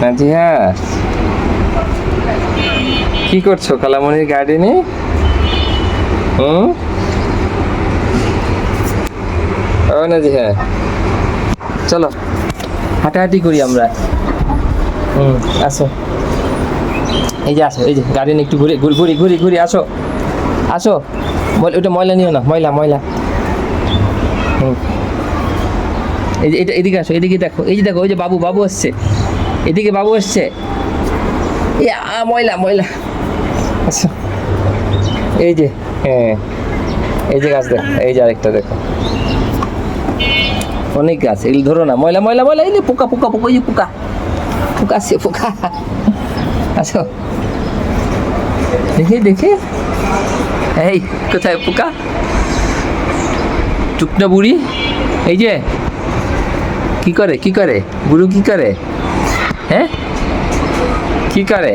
নাজিহা, কি করছো কালামনির গার্ডেনে? ও নাজিহা, চলো হাঁটাহাঁটি করি আমরা। আসো, এই যে আসো, এই যে গার্ডেনে একটু ঘুরে ঘুরি ঘুরি ঘুরি, আসো আসো। ওটা ময়লা নিও না, ময়লা ময়লা। এই যে এটা, এদিকে আসো, এদিকে দেখো, এই যে দেখো, ওই যে বাবু বাবু আসছে, এদিকে বাবু আসছে। ময়লা ময়লা। আচ্ছা, এই যে, হ্যাঁ, এই যে গাছ দেখো, এই যে আরেকটা দেখো, অনেক গাছ, এগুলো ধরো না, ময়লা ময়লা ময়লা। এই যে পোকা পোকা পোকা, এই যে পোকা পোকা আসছে, পোকা। আসো, দেখে দেখে, এই কোথায় পোকা? টুকনা বুড়ি, এই যে কি করে, কি করে বুড়ো, কি করে, হ্যাঁ কি করে?